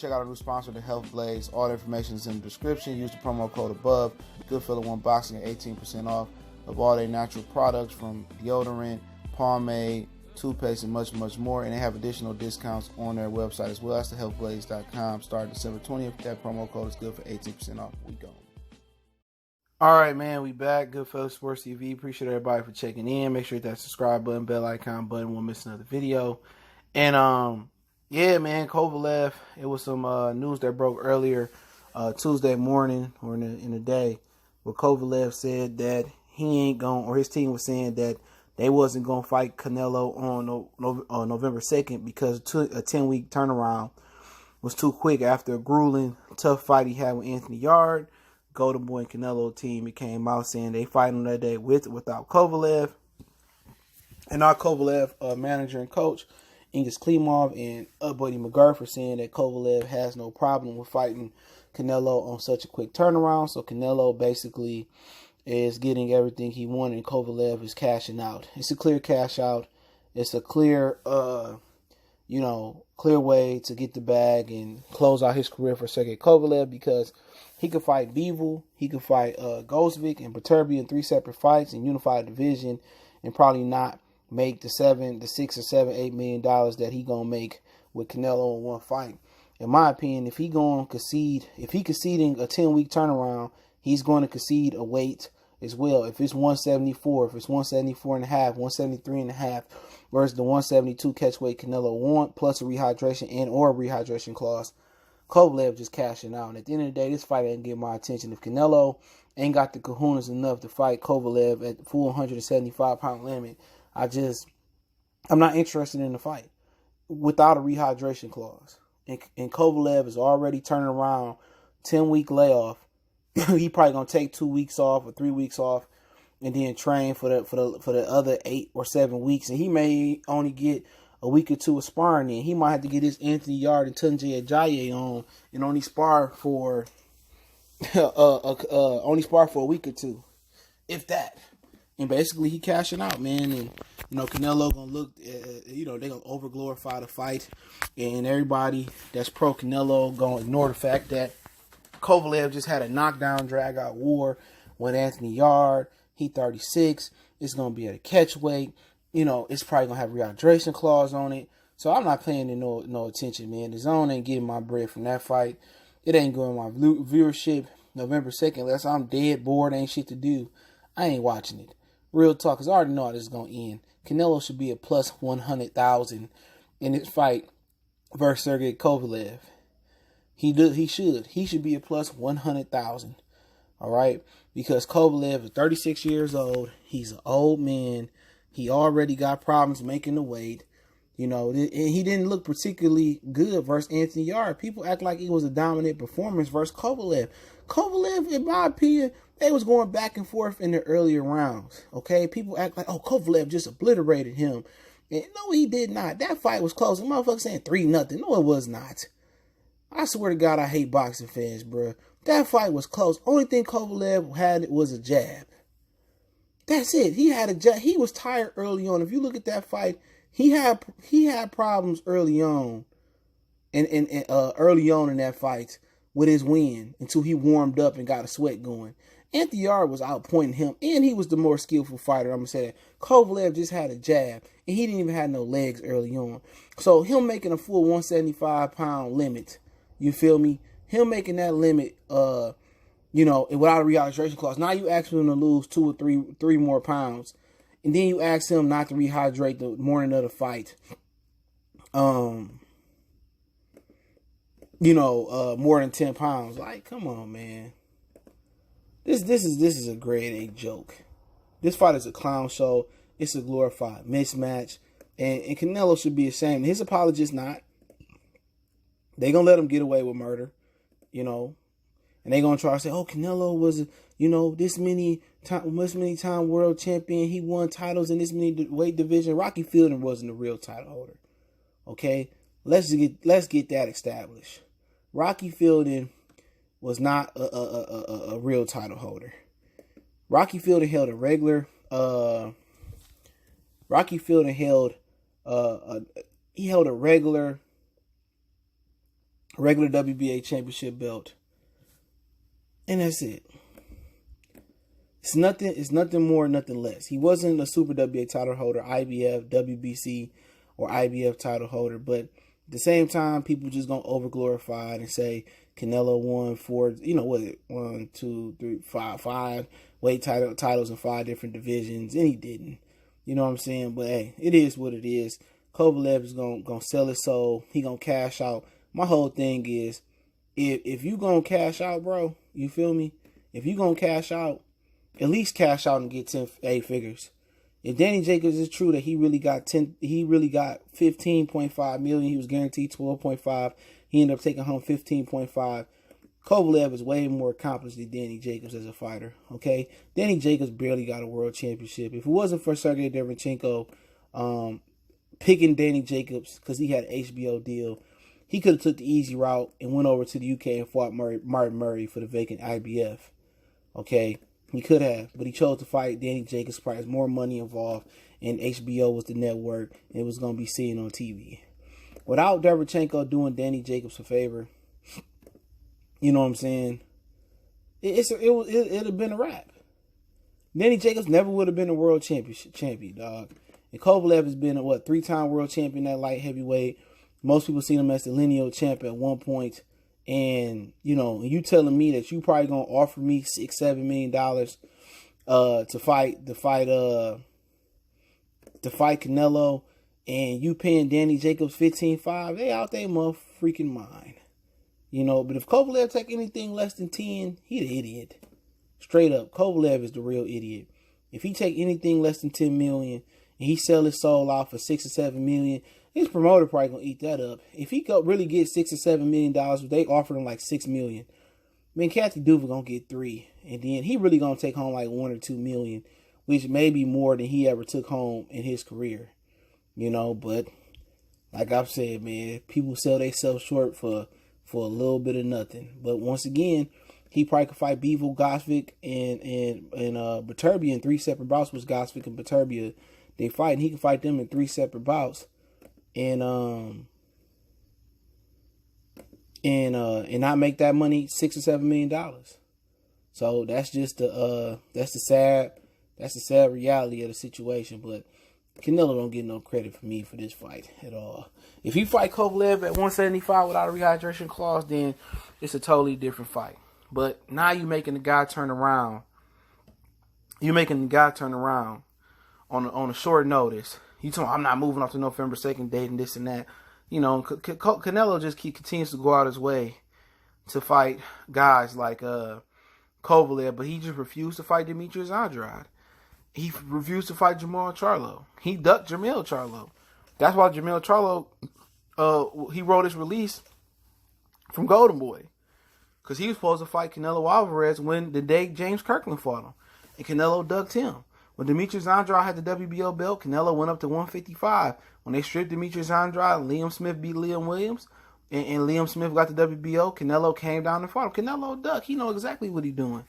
check out our new sponsor, the Health Blaze. All the information is in the description. Use the promo code above. Goodfellow One Boxing at 18% off of all their natural products, from deodorant, pomade, toothpaste, and much, much more. And they have additional discounts on their website as well. That's thehealthblaze.com. Starting December 20th. That promo code is good for 18% off. We go. All right, man, we back. Goodfellow Sports TV. Appreciate everybody for checking in. Make sure you hit that subscribe button, bell icon button. Won't miss another video. And yeah, man, Kovalev. It was some news that broke earlier Tuesday morning or in the day, where Kovalev said that he ain't going, or his team was saying that they wasn't going to fight Canelo on November 2nd because a 10-week turnaround was too quick after a grueling, tough fight he had with Anthony Yarde. Golden Boy and Canelo team, it came out saying they fight on that day with or without Kovalev. And our Kovalev manager and coach, Ingus Klimov, and Buddy McGurk, are saying that Kovalev has no problem with fighting Canelo on such a quick turnaround. So Canelo basically is getting everything he wanted, and Kovalev is cashing out. It's a clear cash out. It's a clear, clear way to get the bag and close out his career for Sergey Kovalev, because he could fight Bivol, he could fight Gosvic and Beterbiev in 3 separate fights in unified division, and probably not make the $6 or $7, $8 million that he gonna make with Canelo in one fight. In my opinion, if he conceding a 10-week turnaround, he's going to concede a weight as well. If it's 174, if it's 174 and a half, 173 and a half, versus the 172 catch weight Canelo want, plus a rehydration or a rehydration clause, Kovalev just cashing out. And at the end of the day, this fight ain't getting my attention. If Canelo ain't got the kahunas enough to fight Kovalev at the full 175-pound limit, I'm not interested in the fight without a rehydration clause. And Kovalev is already turning around 10-week layoff. He probably gonna take 2 weeks off or 3 weeks off, and then train for the other 8 or 7 weeks. And he may only get a week or two of sparring in. He might have to get his Anthony Yarde and Tunji Ajayi on and only spar for a week or two, if that. And basically, he cashing out, man. And Canelo gonna look, they gonna over glorify the fight, and everybody that's pro Canelo gonna ignore the fact that Kovalev just had a knockdown, drag out war with Anthony Yarde. He 36. It's gonna be at a catch weight. It's probably gonna have a rehydration clause on it. So I'm not paying no attention, man. The Zone ain't getting my bread from that fight. It ain't going my viewership November 2nd unless I'm dead bored, ain't shit to do. I ain't watching it. Real talk, because I already know how this is going to end. Canelo should be a plus 100,000 in his fight versus Sergey Kovalev. He should be a plus 100,000. All right? Because Kovalev is 36 years old. He's an old man. He already got problems making the weight. And he didn't look particularly good versus Anthony Yarde. People act like it was a dominant performance versus Kovalev. Kovalev, in my opinion, they was going back and forth in the earlier rounds. Okay? People act like, Kovalev just obliterated him. And no, he did not. That fight was close. The motherfucker saying 3-0. No, it was not. I swear to God, I hate boxing fans, bro. That fight was close. Only thing Kovalev had was a jab. That's it. He had a jab. He was tired early on. If you look at that fight, he had problems early on, and early on in that fight with his win until he warmed up and got a sweat going. Anthony Yarde was outpointing him, and he was the more skillful fighter. I'm gonna say that. Kovalev just had a jab, and he didn't even have no legs early on. So him making a full 175-pound limit, you feel me? Him making that limit, without a rehydration clause. Now you ask him to lose 2 or 3 more pounds, and then you ask him not to rehydrate the morning of the fight. More than 10 pounds. Like, come on, man. This is a grade A joke. This fight is a clown show. It's a glorified mismatch, and Canelo should be ashamed. His apologists not. They gonna let him get away with murder, and they gonna try to say, Canelo was, this many time world champion. He won titles in this many weight division. Rocky Fielding wasn't the real title holder. Okay, let's get that established. Rocky Fielding was not a real title holder. Rocky Fielding held a regular. Rocky Fielding held he held a regular regular WBA championship belt, and that's it. It's nothing more, nothing less. He wasn't a Super WBA title holder, IBF, WBC, or IBF title holder, but at the same time, people just gonna overglorify it and say Canelo won five weight titles in 5 different divisions, and he didn't. You know what I'm saying? But hey, it is what it is. Kovalev is gonna sell his soul. He gonna cash out. My whole thing is, if you gonna cash out, bro, you feel me? If you gonna cash out, at least cash out and get 8 figures. If Danny Jacobs is true that he really got 15.5 million, he was guaranteed 12.5. He ended up taking home 15.5. Kovalev is way more accomplished than Danny Jacobs as a fighter. Okay, Danny Jacobs barely got a world championship. If it wasn't for Sergey Derevchenko picking Danny Jacobs because he had an HBO deal, he could have took the easy route and went over to the UK and fought Martin Murray for the vacant IBF. Okay. He could have, but he chose to fight Danny Jacobs. Price more money involved, and HBO was the network, and it was going to be seen on TV. Without Derevchenko doing Danny Jacobs a favor, you know what I'm saying? It'd have been a wrap. Danny Jacobs never would have been a world champion, dog. And Kovalev has been a 3-time world champion at light heavyweight. Most people seen him as the lineal champ at one point. And, you telling me that you probably going to offer me $6-7 million to fight Canelo, and you paying Danny Jacobs 15.5, they out there freaking mind. But if Kovalev take anything less than 10, he the idiot. Straight up, Kovalev is the real idiot. If he take anything less than 10 million and he sell his soul out for $6 or $7 million, his promoter probably gonna eat that up. If he could really get $6 or $7 million, they offered him like $6 million. Kathy Duva gonna get 3, and then he really gonna take home like $1 or $2 million, which may be more than he ever took home in his career. But like I've said, man, people sell themselves short for a little bit of nothing. But once again, he probably could fight Bivol, Gosvick, and Beterbiev in 3 separate bouts, which Gosvick and Beterbiev they fight, and he can fight them in 3 separate bouts. And not make that money $6 or $7 million. So that's just the sad reality of the situation. But Canelo don't get no credit for me for this fight at all. If he fight Kovalev at 175 without a rehydration clause, then it's a totally different fight. But now you're making the guy turn around. On a short notice. You tell me I'm not moving off to November 2nd date and this and that. Canelo just continues to go out his way to fight guys like Kovalev, but he just refused to fight Demetrius Andrade. He refused to fight Jermall Charlo. He ducked Jermall Charlo. That's why Jermall Charlo, he wrote his release from Golden Boy, because he was supposed to fight Canelo Alvarez the day James Kirkland fought him, and Canelo ducked him. When Demetrius Andrade had the WBO belt, Canelo went up to 155. When they stripped Demetrius Andrade, Liam Smith beat Liam Williams, and Liam Smith got the WBO, Canelo came down and fought him. Canelo duck. He know exactly what he doing.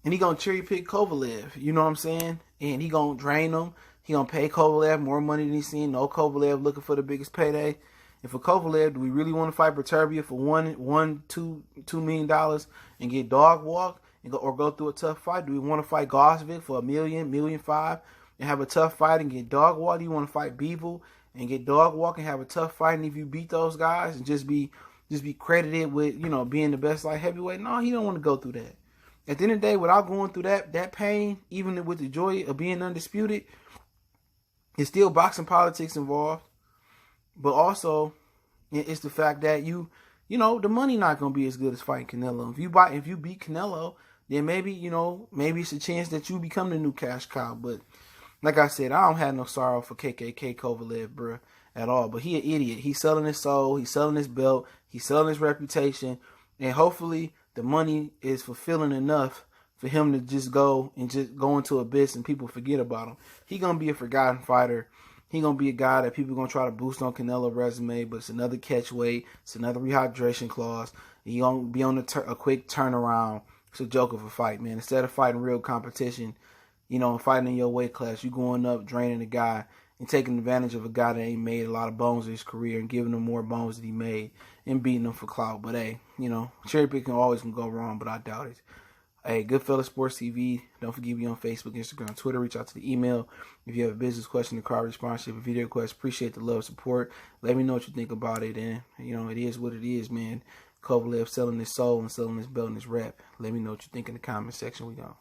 And he going to cherry pick Kovalev. You know what I'm saying? And he going to drain him. He going to pay Kovalev more money than he's seen. No Kovalev looking for the biggest payday. And for Kovalev, do we really want to fight Beterbiev for $2 million and get dog walk? Or go through a tough fight? Do we want to fight Gosvick for $1 million, $1.5 million, and have a tough fight and get dog walk? Do you want to fight Bivol and get dog walk and have a tough fight? And if you beat those guys and just be credited with being the best light heavyweight, no, he don't want to go through that. At the end of the day, without going through that pain, even with the joy of being undisputed, it's still boxing politics involved. But also, it's the fact that the money not gonna be as good as fighting Canelo. If you beat Canelo, then maybe it's a chance that you become the new cash cow. But like I said, I don't have no sorrow for KKK Kovalev, bro, at all. But he an idiot. He's selling his soul. He's selling his belt. He's selling his reputation. And hopefully the money is fulfilling enough for him to just go into abyss and people forget about him. He gonna be a forgotten fighter. He gonna be a guy that people gonna try to boost on Canelo resume, but it's another catch weight. It's another rehydration clause. He gonna be on a quick turnaround. It's a joke of a fight, man. Instead of fighting real competition, fighting in your weight class, you going up, draining the guy, and taking advantage of a guy that ain't made a lot of bones in his career and giving him more bones that he made and beating him for clout. But hey, cherry picking always can go wrong, but I doubt it. Hey, Goodfellas Sports TV. Don't forget me on Facebook, Instagram, Twitter. Reach out to the email if you have a business question, a car sponsorship, a video request. Appreciate the love, support. Let me know what you think about it. And, it is what it is, man. Kovalev selling his soul and selling his belt and his rap. Let me know what you think in the comment section. We gone.